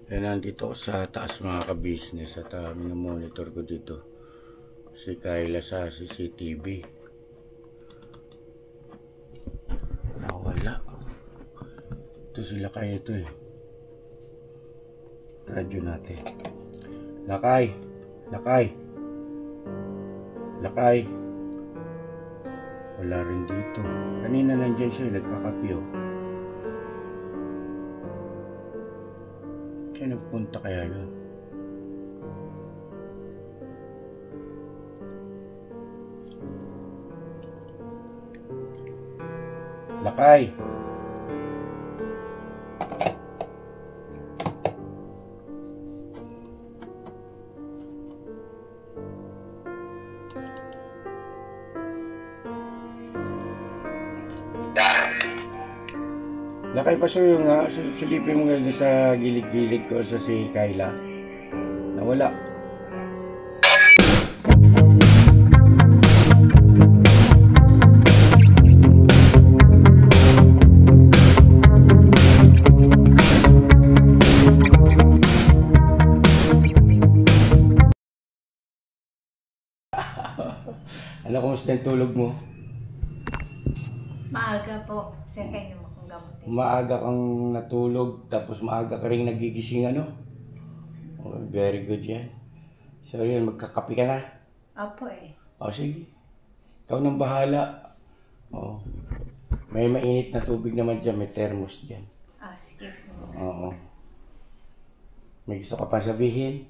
Yan, nandito ako sa taas mga ka-business at minomonitor ko dito si Kayla sa CCTV. Nawala. Ito sila kaya ito eh. Radyo natin. Lakay! Lakay! Lakay! Wala rin dito. Kanina nandyan siya, nagkakapi oh. Kaya nagpunta kaya yun? Lakay! Lakay pa so yung silipin mo ngayon sa gilid-gilid ko sa si Kayla. Nawala. Ano, kumusta yung tulog mo? Maaga po. Sir, kayo naman kung gamutin. Maaga kang natulog, tapos maaga ka rin nagigising ano? Oh, very good yan. So yun, magkakape ka na? Opo eh. O sige, ikaw nang bahala. Oh. May mainit na tubig naman dyan, may thermos dyan. Sige po. Oo. May gusto ka pa sabihin?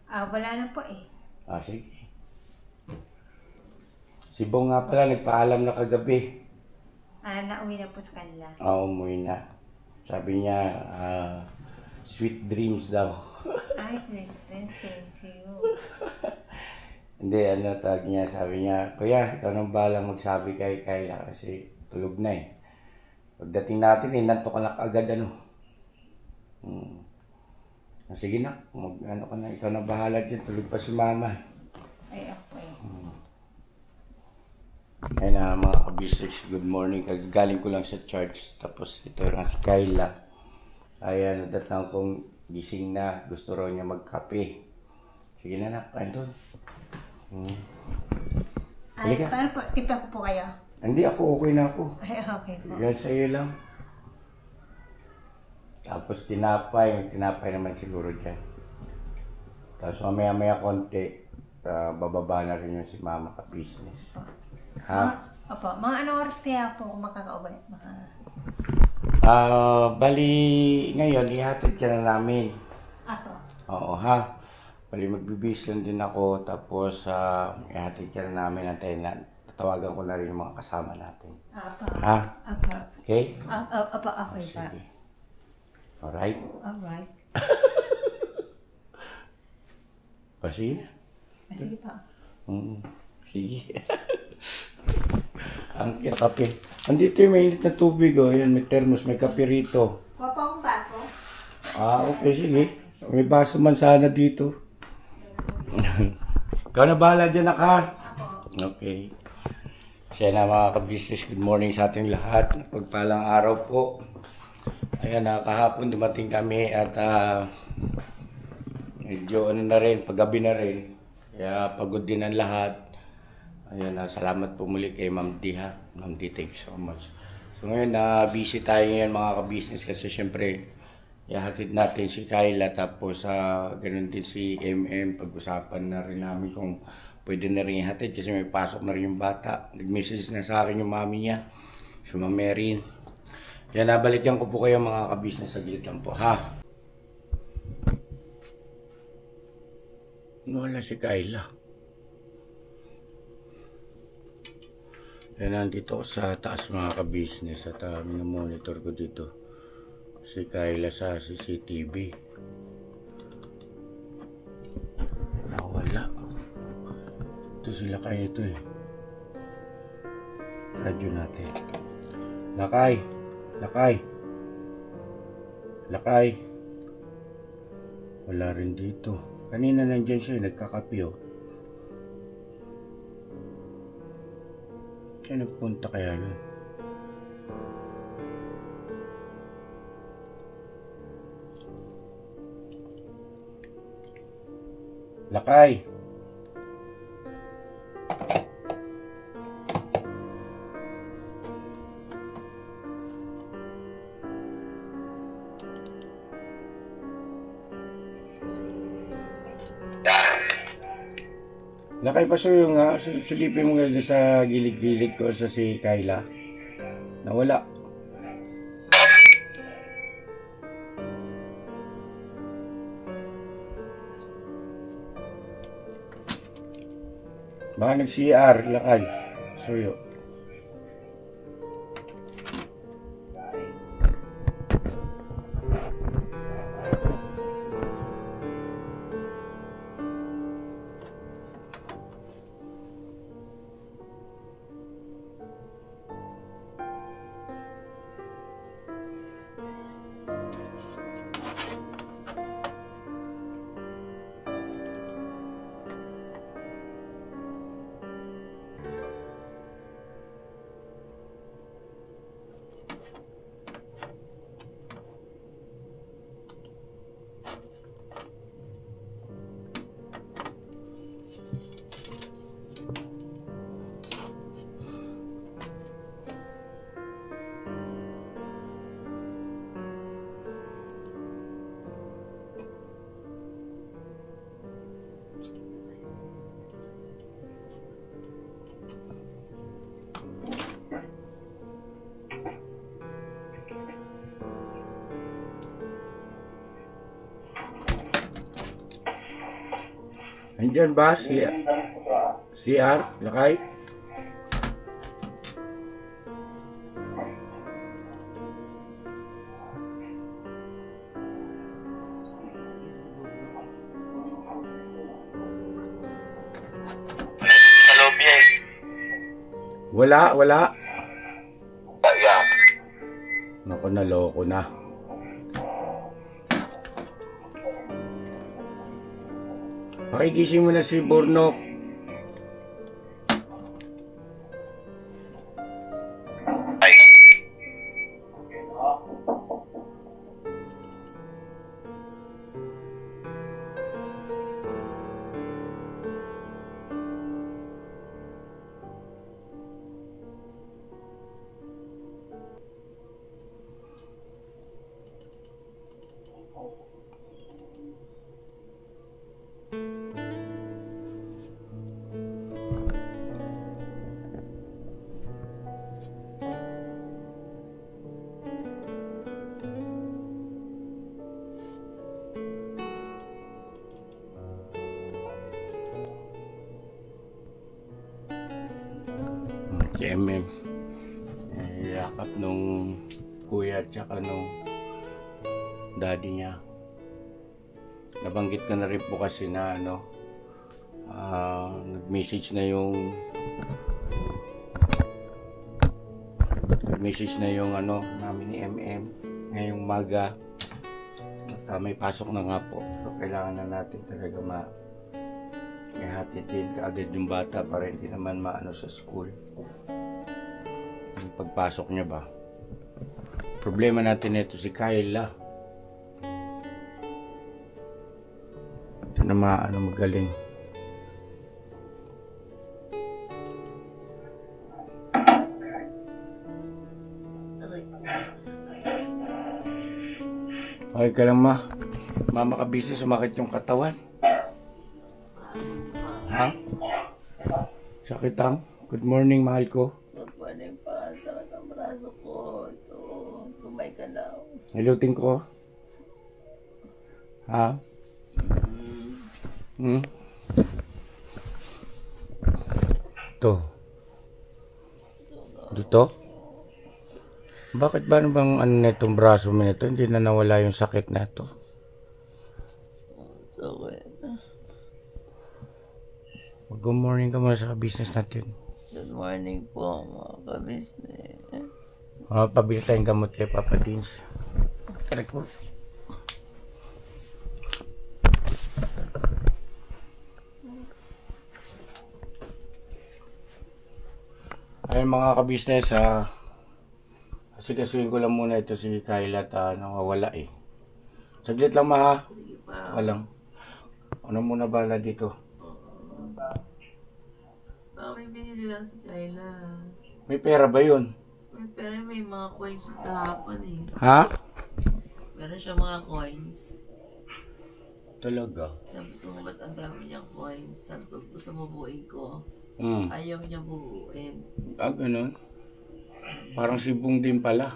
Wala na po eh. Sige. Si Bong nga pala, nagpaalam na kagabi. Nauwi na po sa kanila. Umuwi na. Sabi niya, sweet dreams daw. Sweet dreams, same to you. Hindi, tawag niya, sabi niya, Kuya, ikaw nang balang magsabi kay Kayla kasi tulog na eh. Pagdating natin, nanto ka na kaagad Sige na, ka na, ikaw na bahala dyan, tulog pa si Mama. Ay, ako eh. Ayun mga ka-business, good morning. Galing ko lang sa church. Tapos ito yung si Kayla. Ayan, nadatang kong gising na. Gusto raw niya magkape. Sige na nak, kain doon. Paano po? Tipla ko po kayo? Hindi, ako okay na ako. Ay, okay po. Yan sa'yo lang. Tapos tinapay. May tinapay naman siguro dyan. Tapos mamaya-maya konti. Bababa na rin yung si Mama ka-business. Opo. Mga anong oras kaya po kung makakauwi? Bali ngayon, ihatid ka na namin. Apo. Oo ha. Bali magbibis lang din ako. Tapos ihatid ka na namin. Tatawagan ko na rin yung mga kasama natin. Apo. Ha? Apo. Okay? Apo, okay pa. Sige. Alright? Alright. Sige. Sige pa. Sige. Ang kape. Andito yung mainit na tubig. Yan, may thermos, may kape rito. Kuha pa akong baso? Okay, sige. May baso man sana dito. Ikaw na bahala dyan, naka. Okay. Siya na mga ka-business, good morning sa ating lahat. Pagpalang araw po. Ayan, kahapon dumating kami at medyo na rin, paggabi na rin. Kaya pagod din ang lahat. Ayan, salamat po muli kay Ma'am D ha. Ma'am D, thank you so much. So ngayon, busy tayo ngayon mga ka-business kasi syempre, ihatid natin si Kayla tapos ganun din si MM. Pag-usapan na rin namin kung pwede na rin ihatid kasi may pasok na rin yung bata. Nag-message na sa akin yung mami niya, si Ma'am Merin. Yan, nabalikan ko po kayo mga ka-business, saglit lang po ha. Wala si Kayla. Yan, nandito ako sa taas mga ka-business at minomonitor ko dito si Kayla sa CCTV. Nawala. Ito sila kaya ito eh. Radyo natin. Lakay! Lakay! Lakay! Wala rin dito. Kanina nandyan siya, nagkakapi oh. Kaya nagpunta kaya yun? Lakay. Lakay, pasuyo nga. Silipin mo nga dyan sa gilid-gilid ko sa si Kyla. Nawala. Baka nag-CR, Lakay. Pasuyo. Andyan ba si CR, Lakay? Hello, Biay. Wala. Yeah. Naku, naloko na. Pakigising mo na si Bornok. Ay. Si MM. Yakap nung kuya at saka nung daddy niya. Nabanggit ko na rin po kasi na nag-message na yung namin ni MM ngayong maga. At, may pasok na nga po. So kailangan na natin talaga ihatid din kaagad yung bata para hindi naman maano sa school. Yung pagpasok niya ba? Problema natin ito si Kyla. Ito na magaling. Okay ka lang, ma? Mama ka busy, sumakit yung katawan. Ha? Sakit ang? Good morning, mahal ko. Good morning pa. Sakit ang braso ko. Ito. Tumay ka daw. Nilutin ko. Ha? Ito. Dito? Bakit ba bang itong braso mo nito? Hindi na nawala yung sakit na ito. Sakit. Good morning ka muna sa business natin. Good morning po mga kabisnes. Pabili tayong gamot kay Papa Dins. Kaya ko. Ayun mga kabisnes, kasi kasuhin ko lang muna ito si Kyla at nawawala eh. Saglit lang, ma. Saka lang. Ano muna bala dito? Baka may binili lang si Kayla. May pera ba yun? Pero may mga coins yung kahapon eh. Ha? Meron siya mga coins. Talaga? Sabi ko, ba't ang dami niyang coins? Sabi ko, gusto mo buuin ko. Hmm. Ayaw niya buuin. Ah, ganun? Parang sibong din pala.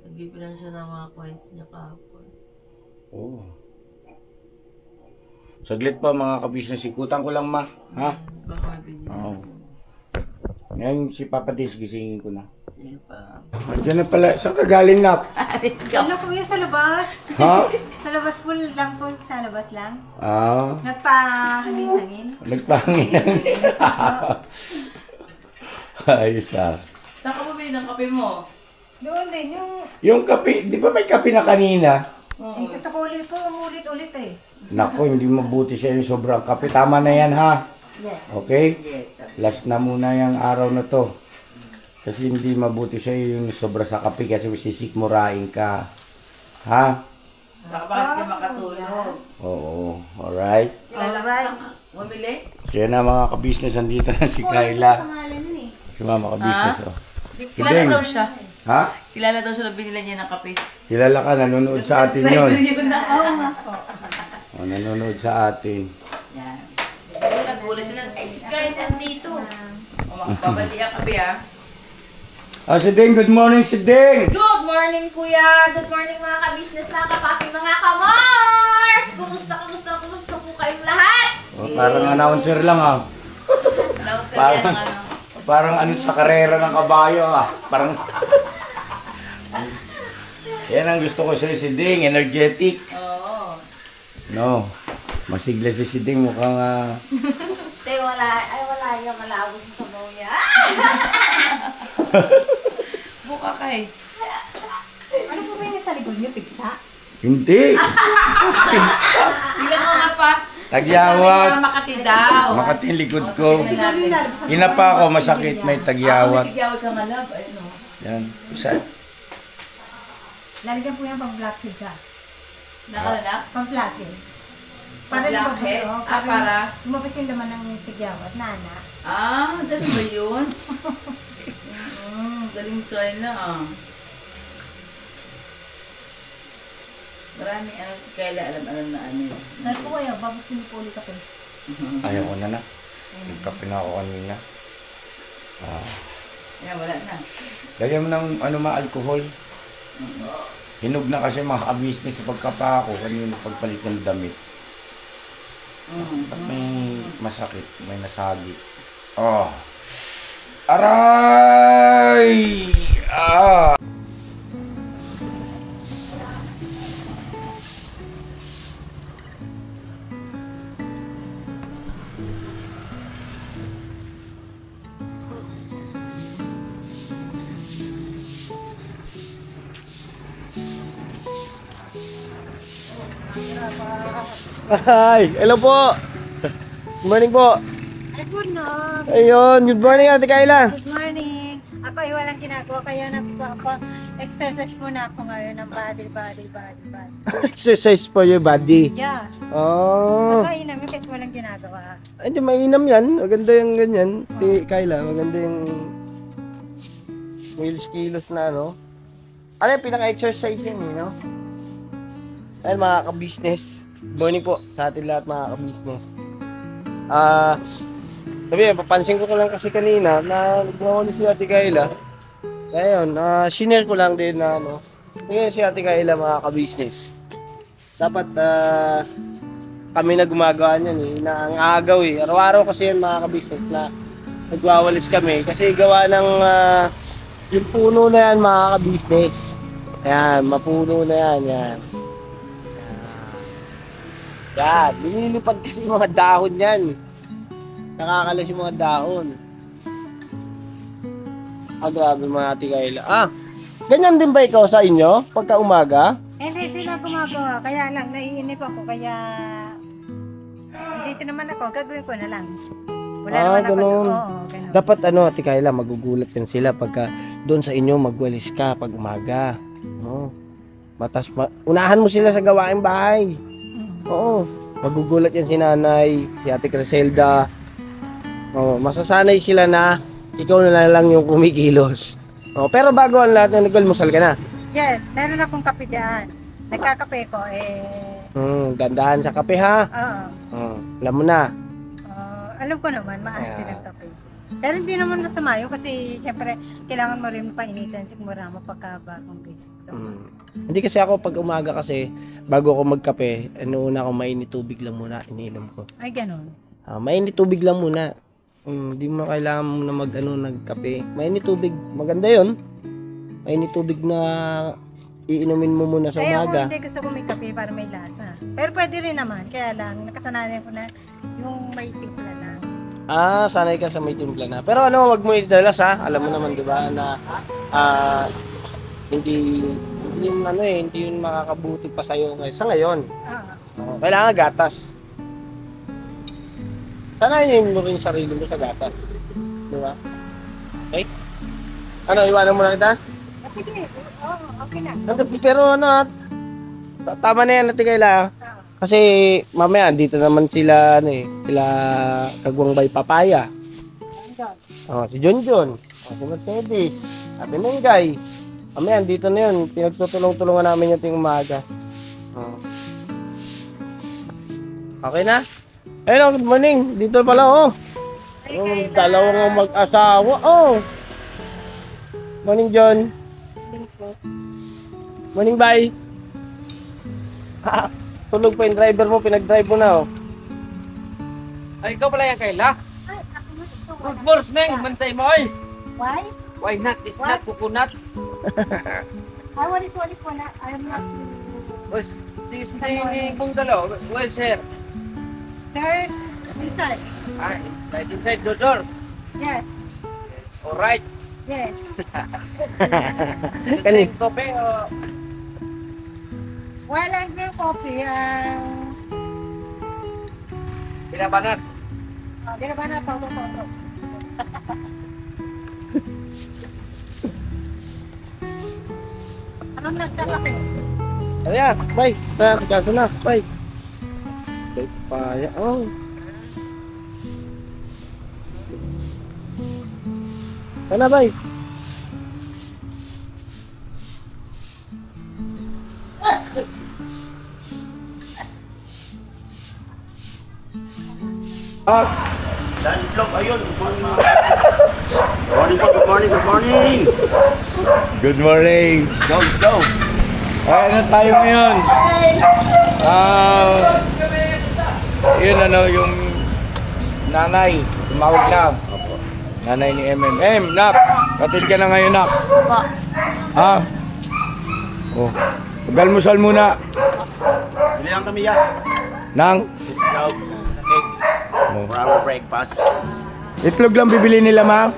Nagbibilang siya ng mga coins niya kahapon. Oo. Saglit pa mga kabisnes, ikutan ko lang ma. Ha? Baka may binili. Oo. Ngayon si Papa Dis, gisingin ko na. Sige pa. Andiyan na pala. Saan ka galing na? Ano kuya sa labas? Ha? Sa labas po lang po, sa labas lang. Ah. Nagpahangin-hangin. Nagpangin. Ayos ah. Saan ka bumili ng kape mo? Doon din, Yung kape, di ba may kape na kanina? eh, gusto ko ulit po, umulit-ulit eh. Nako, hindi mabuti siya yung sobrang kape. Tama na yan ha. Yes. Okay? Yes. Last na muna yung araw na to. Kasi hindi mabuti siya yung sobra sa kape kasi sisikmurain ka. Ha? Saka bakit ka makatulog? Oo. Alright. Alright. Bumili? Kaya na mga kabisnes, andito na si Kayla. Pangalan nun eh. Si mama kabisnes. Oh. Si Kilala Deng. daw siya. Ha? Kilala daw siya na binila niya ng kape. Kilala ka, nanonood sa atin yun. Yun na. Oo nga po. Oh, nanonood sa atin. Yan. Ay, nagulat siya na, ay si Kyle nandito. O, makapabali ang kape ah. Ah, si Deng, good morning si Deng! Good morning, Kuya! Good morning, mga ka-business, mga kapapi, mga ka-mars! Kumusta po kayong lahat? Oh, parang announcer lang ah. Announcer Parang- yan ng ano. Parang ano sa karera ng kabayo ah. Parang... Yan ang gusto ko sa'yo si Deng, energetic. Oo. No, masigla si Deng, mukhang Te, wala yung malabo sa sabaw niya. Buka ka eh. Ano po ba yung sa likod niyo? Pigsa? hindi. Tingnan mo nga pa. Tagyawat. Makati daw. Makati yung likod ko. Tingnan natin. Kinapa ako, masakit, may tagyawat. May tigyawat ka nga love. Ayun o. Yan, isa. Lalagyan po yan pang black pizza. Nakalala? Pang flatten. Pang blackhead? Ah, para? lumabas yung laman ng tigyawat, nana. Ah, dali ba yun? Galing tayo na ah. Maraming ano si Kayla, alam na ano yun. Dahil po kayo, bago sinipuli ka po. Ayaw ko na na. Nagkape na ako kanina. Ah. Yan, wala na. Lagyan mo ng ano alcohol. Hinog na kasi mga ka-business sa pagkapa ko. Kanina pagpalit ng damit. At may masakit, may nasagi. Oh. Aray! Ah! Hi! Hello po! Good morning po! Ay, good no. Ayun, good morning Ate Kayla! Good morning. Ako ay walang ginagawa, kaya nagpa-exercise muna ako ngayon ng body. Exercise for your body. Yeah. Oh! Nakainam yun kasi walang ginagawa. Ay, di mainam yan. Maganda yung ganyan. Ate Kayla, maganda yung kilos na ano. Ano yung pinaka-exercise yan eh, no? Ayun mga ka-business. Good morning po sa atin lahat mga ka-business. Sabi, papansin ko lang kasi kanina na nagbawa si Ate Kayla. Ngayon, shinare ko lang din na ano. Ngayon si Ate Kayla mga ka-business. Dapat kami na gumagawa niyan eh, na ang agaw eh. Araw-araw kasi yan mga ka-business na nagwawalis kami. Kasi gawa ng yung puno na yan mga ka-business. Ayan, mapuno na yan. Yan. Yan, binilipad kasi yung mga dahon yan. Nakakalas yung mga dahon. Grabe mga Ate Kayla. Ganyan din ba ikaw sa inyo pagka umaga? Hindi sila gumagawa, kaya lang naiinip ako, kaya dito naman ako, gagawin ko na lang. Wala naman ako. Ganun. Oo, ganun. Dapat Ate Kayla, magugulat yan sila pagka doon sa inyo magwalis ka pag umaga. No? Unahan mo sila sa gawaing bahay. Oo. Magugulat yan si nanay, si Ate Criselda. Oh, masasanay sila na ikaw na lang yung kumikilos. Oh, pero bago ang lahat, nag-almusal ka na. Yes, meron akong kape dyan. Nagkakape ko, Dandahan sa kape ha. oo. Alam mo na. Alam ko naman, maasin ang kape. Pero hindi naman masama yun kasi syempre kailangan mo rin painitan sigmura mo pagkabagong basic. So, Hindi kasi ako pag umaga kasi bago ako magkape, una ako mainit tubig lang muna iniinom ko. ay ganun. Mainit tubig lang muna. Hindi mo kailangan mo na nagkape. Mainit tubig, maganda 'yon. Mainit tubig na iinumin mo muna sa Ay ako umaga. hindi gusto ko may kape para may lasa. Pero pwede rin naman, kaya lang nakasanayan ko na yung may timpla lang. Sanay ka sa may timpla na. Pero wag mo idalas ha. Alam mo naman 'di ba na hindi yun makakabuti pa sa'yo sa ngayon. Kailangan gatas. Sanayin mo rin sarili mo sa gatas. Di ba? Okay? Iwanan mo lang kita? Sige, okay na. Pero tama na yan natin kailangan. Kasi mamaya, dito naman sila, sila Kagwang Bay Papaya. Si John. Si Mercedes. Ate Mengay. Mamaya, dito na yun. Pinagtutulong-tulungan namin yung umaga. Okay na? Ayun, good morning. Dito pala, dalawang mag-asawa, Morning, John. Morning, bye. Tulog pa yung driver mo, pinag-drive mo na, Ay, ikaw pala yan, Kayla? Ay, ako na ito. Fruit balls, Meng! Mansay mo, oy! Why? Why not? Is not coconut? What is na? I'm not. Boss, this thing mong dalaw. Where's her? There's inside. Ah, inside the door. Yes. Alright. Yes. Drink coffee o... While I drink coffee, Pinabanat? di na ba na toto. Anong nagkakape? Ayan, bye. Kaso na, bye. Bye, papaya. Sana, bye. Danlog, ayun. Good morning po, good morning, good morning. Good morning. Let's go. Ay, ano tayo ngayon? Yun yung nanay, tumawag na. Nanay ni MM. Nak, katid ka na ngayon, nak. Mag-almusal muna. Bili lang kami yan. Nang? Itlog, egg, for our breakfast. Itlog lang bibili nila, ma?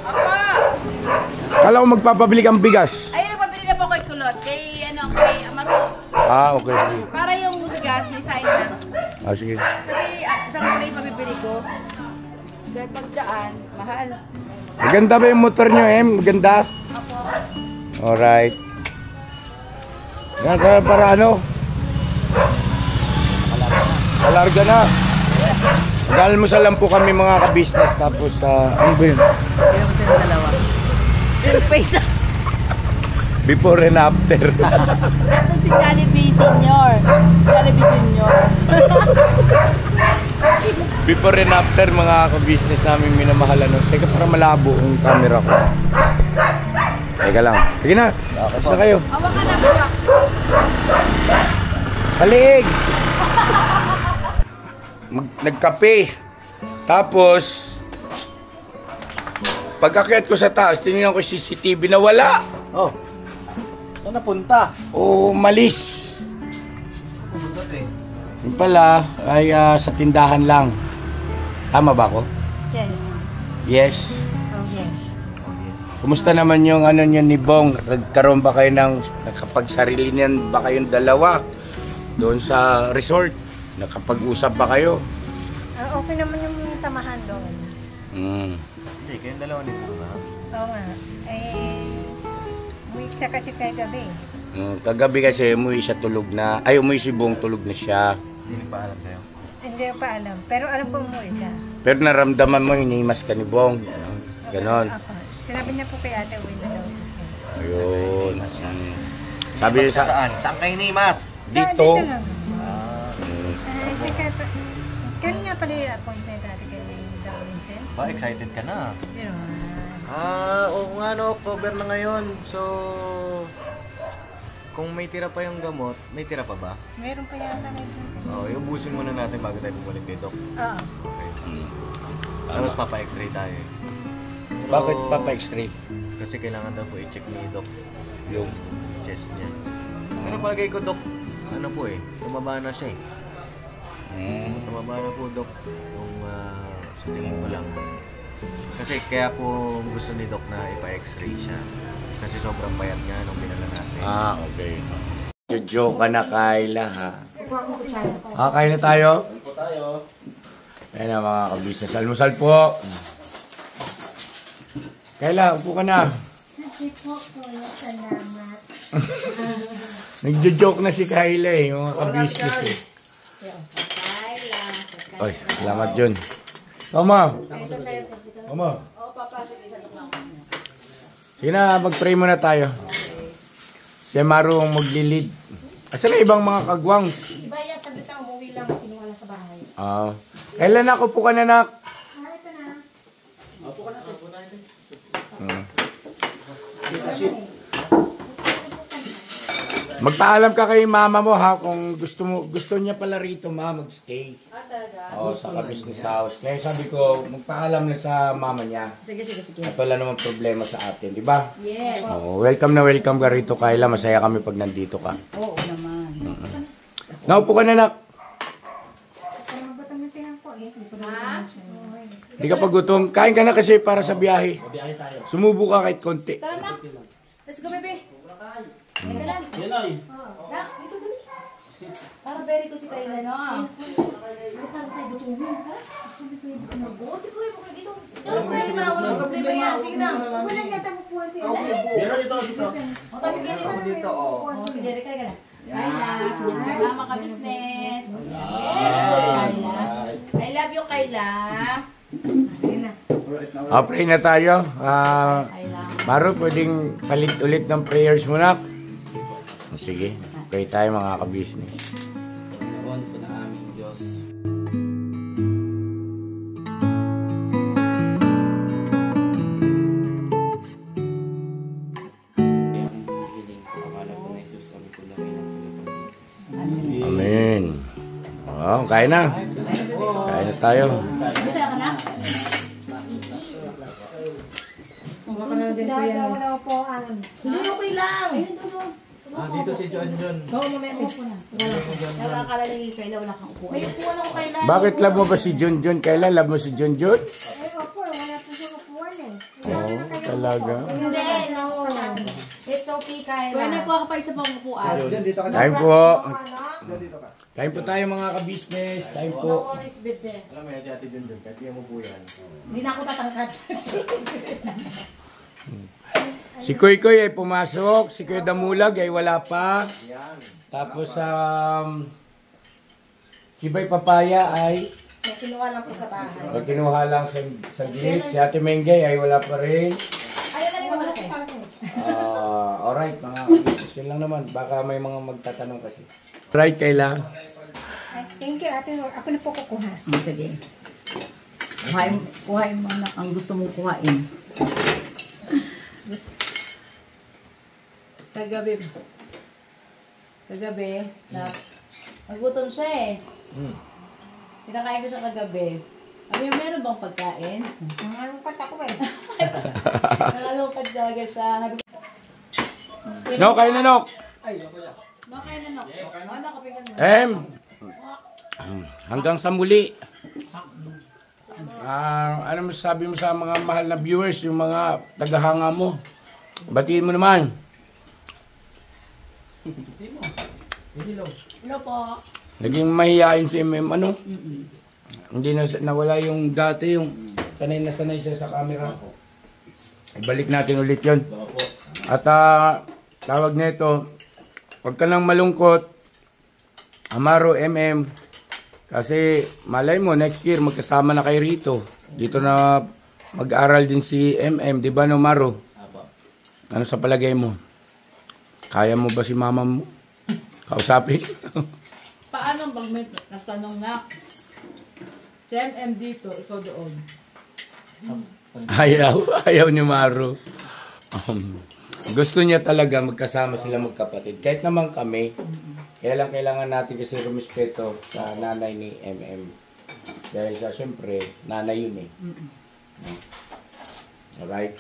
Kala ko magpapabili kang bigas. Ay, nagpabili na po kay Kulot. Kay Amaro. Okay. Para yung bigas, may sign na. Sige. Kasi isang kulay pabibili ko. Dahil pag daan, mahal. Maganda ba yung motor nyo, Em? Maganda? Alright. Yan, para ano? Malarga na. Mag-almusal lang po kami mga ka-business. Tapos, ano ba yun? Kaya mo sila dalawa. Yung face. Before and after. Ito si Jollibee Senior. Jollibee Junior. Before and after mga ka-business namin minamahalan. Teka, para malabo ang camera ko. Teka lang. Sige na. Basta kayo. Awa ka na, bawak. Halig! Nagkape. Tapos, pagkakyat ko sa taas, tinignan ko yung CCTV na wala. Saan napunta? Malis. Yung pala, ay sa tindahan lang. Tama ba ako? Yes. Yes. Oh, yes. Kumusta naman yung ano nyo ni Bong? Nagkaroon ba kayo ng, nakapagsarili niyan ba kayong dalawa? Doon sa resort? Nakapag-usap ba kayo? Okay naman yung samahan doon. Hindi, kayong dalawa nito. Oo nga. Umuwi siya kasi kay gabi. Kagabi kasi umuwi siya tulog na. Ay, umuwi si Bong tulog na siya. Hindi pa alam sa'yo. Hindi ko pa alam. Pero alam ko umuwi siya. Pero naramdaman mo, hinimas ka ni Bong. Ganon. Ako. Sinabi niya po kay ate, uwi na daw po siya. Ayun. Sabi Mas ka sa... saan? Saan kayo nimas? Dito. Dito lang. Kailan nga pala yung appointment natin kay Dr. Vincent? Ba, excited ka na. Pero, Oo nga no, October na ngayon. So, kung may tira pa yung gamot, may tira pa ba? meron pa yata kayo. Oo, yung ubusin muna natin bago tayo bumalik kay Doc. Oo. Okay. Tapos papa-x-ray tayo. Pero, Bakit papa-x-ray? Kasi kailangan daw po i-check ni Doc yung chest niya. Pero bagay ko, Doc, ano po tumaba na siya Tumaba na po, Doc. Yung sa tingin ko lang. Kasi kaya po gusto ni Doc na ipa-x-ray siya. Kasi sobrang payat nga nung binala natin. Okay. Joke ka na, Kayla, ha? Kain na tayo? Po tayo. Ayan na, mga kabisnes. Almusal po. Kayla, upo ka na. Sige po, kuya. Salamat. Nagjo-joke na si Kayla mga kabisnes Oy, salamat Jun. Tama. Tama. Sige na, mag-pray muna tayo. Si Maru ang maglilid. Asan na ibang mga kagwang? Si Baya, sabi ka, umuwi lang, kinuha lang sa bahay. Kailan ako po ka na, nak? Ito na. Magpaalam ka kay mama mo ha kung gusto niya pala rito mag-stay. Sa business house. Kaya sabi ko, magpaalam na sa mama niya. Sige. At wala namang problema sa atin, di ba? Yes. Welcome na welcome ka rito, Kayla. Masaya kami pag nandito ka. Oo naman. Naupo ka na, nak. Hindi ka pa gutom. Kain ka na kasi para sa biyahe. Sumubo ka kahit konti. Tara na. Let's go, baby. Nagalan. Yan ay. Dak, dito dali. Para very ko si Kayla, no? Para tayo gutumin, ha? Sabi ko yung gutumin. Oo, siguro yung mga dito. Tapos na yung mga walang problema yan. Sige na. Wala niya tapupuan siya. Meron dito. O, tabi ka naman. Dito, O, sige, Kayla. Kayla, salamat ka business. Kayla. I love you, Kayla. Sige na. Pray na tayo. Maru, pwedeng palit ulit ng prayers mo, nak. Sige, pray tayo mga ka-business. Panginoon po ng aming Diyos. Kaya akong humihiling sa pangalan ko na Jesus, sabi ko lang ng tagapagligtas. Amen. Kain na. Kain na tayo. Gusto ka na? Jaja, wala po ang... Hindi, okay lang. Ayun, doon. Dito si John. Oo, mamaya upo na. Nakakala ni Kayla, wala kang upuan. May upuan ako, Kayla. Bakit love mo ba si John? Kayla, love mo si John? Ay, opo, wala po siya kapuan Talaga. Hindi, no. It's okay, Kayla. Kaya nagkuha ka pa isa pang upuan. Dito ka. Kain po. Dito ka. Kain po tayo mga ka-business. Kain po. Alam mo yan si Ate John. Kahit di mo po yan. Hindi na ako tatangkad. Si Koy Koy ay pumasok. Si Kuya Damulag ay wala pa. Tapos si Bay Papaya ay Kinuha lang po sa bahay. kinuha lang sa gilid. Si Ate Mengay ay wala pa rin. Ayun na rin mga malaki. Alright, mga ka-business. Yun lang naman. Baka may mga magtatanong kasi. Right, Kayla. Thank you, ate. Ako na po kukuha. Sige. Kuhain mo na ang gusto mong kuhain. Kagabi, nagutom siya Pinakain ko siya kagabi. Sabi niya, meron bang pagkain? Nangalungkat ako Nangalungkat talaga siya. No, kain na, Nok. No, kain na, Nok. Ano, kapingan mo. Hanggang sa muli. Ano masasabi mo sa mga mahal na viewers, yung mga tagahanga mo? Batiin mo naman. Hello po. Naging mahihain si MM, ano? Hindi na nawala yung dati, yung sanay na sanay siya sa camera. Ibalik natin ulit yun. At tawag nito, huwag ka nang malungkot. Amaro MM, Kasi malay mo, next year magkasama na kayo rito. Dito na mag-aral din si MM, di ba no Maro? Ano sa palagay mo? Kaya mo ba si mama mo? Kausapin? Paano bang may natanong na? Si MM dito, ikaw doon. Ayaw ni Maro. Gusto niya talaga magkasama sila magkapatid. Kahit naman kami, kaya lang kailangan natin kasi rumispeto sa nanay ni MM. Dahil sa siyempre, nanay yun eh. Alright?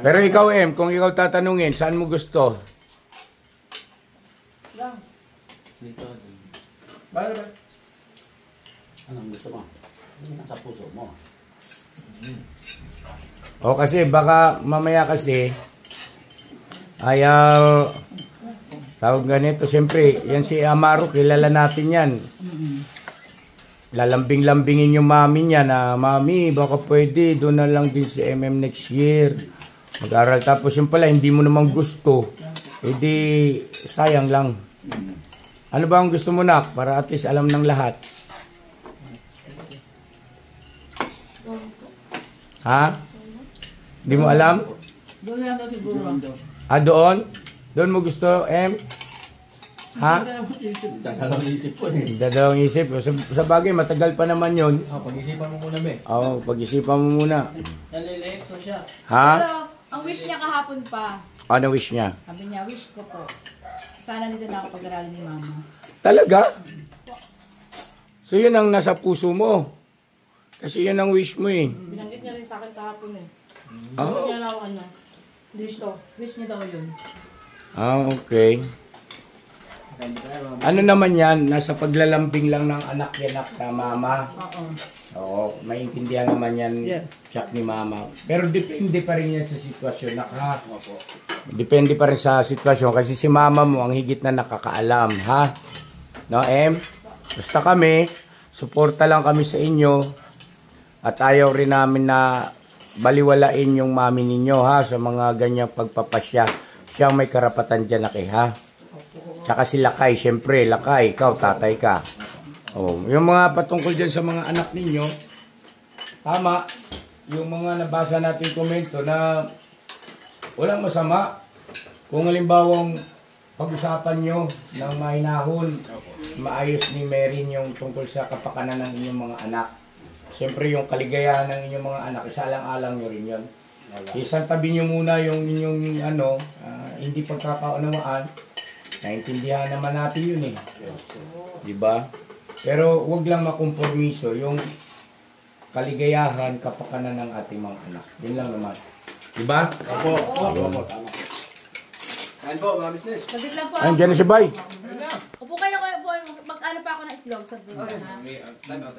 Pero ikaw, M, kung ikaw tatanungin, saan mo gusto? Dito. Ba? Anong gusto mo? Nasa puso mo. O kasi baka mamaya kasi ayaw tawag ganito. Siyempre, yan si Amaro, kilala natin yan. Lalambing-lambingin yung mami niya na, Mami, baka pwede, doon na lang din si MM next year. Mag-aral tapos yung pala, hindi mo naman gusto. E di, sayang lang. Ano ba ang gusto mo, Nak? Para at least alam ng lahat. Ha? Hindi mo alam? Doon lang daw siguro. Ah, doon? Doon mo gusto, M? Ha? Dalawang isip ko eh. Dadawang isip. Sa bagay, matagal pa naman yun. Pag-isipan mo muna, be. Oo, pag-isipan mo muna. Nalilate ko siya. Ha? Pero, ang wish niya kahapon pa. Ano wish niya? Sabi niya, wish ko po. Sana dito na ako pag-aralin ni Mama. Talaga? So yun ang nasa puso mo. Kasi yun ang wish mo eh. Binanggit niya rin sa akin kahapon eh. Ah, Gusto niya na ako ano. Dito. Wish niya daw yun. Okay. Ano naman yan? Nasa paglalambing lang ng anak yan sa mama. Oo. Oo, maintindihan naman yan, Yeah. Chuck ni mama. Pero depende pa rin yan sa sitwasyon, ha? Depende pa rin sa sitwasyon kasi si mama mo ang higit na nakakaalam, ha? No, M? Basta kami, suporta lang kami sa inyo at ayaw rin namin na baliwalain yung mami ninyo, ha? Sa mga ganyang pagpapasya. Siya may karapatan dyan, ha? Tsaka si Lakay, syempre, Lakay, ikaw, tatay ka. Oh, yung mga patungkol dyan sa mga anak ninyo, tama, yung mga nabasa natin komento na walang masama. Kung halimbawang pag-usapan nyo ng mahinahon, maayos ni Merin yung tungkol sa kapakanan ng inyong mga anak. Siyempre yung kaligayahan ng inyong mga anak, isalang-alang nyo rin yun. Isang tabi nyo muna yung inyong hindi pagkakaunawaan. Naintindihan naman natin yun eh. Diba? Pero wag lang makompromiso yung kaligayahan, kapakanan ng ating mga anak. Yun lang naman. Diba? Opo. Kain po, mga business. Saglit lang po. Andiyan na si Bay. Upo kayo kayo po. Mag-ano pa ako ng itlog. Saglit ha. Time out.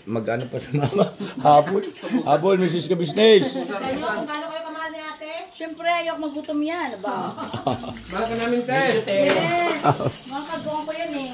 Mag-ano pa sa mama? Habol. Habol, Mrs. Ka-Business. Kayo, kung gaano kayo kamahal ni ate? Siyempre, ayok magutom yan. Ba? Mahal ka namin, te. Yes. Mga kagawang ko yan eh.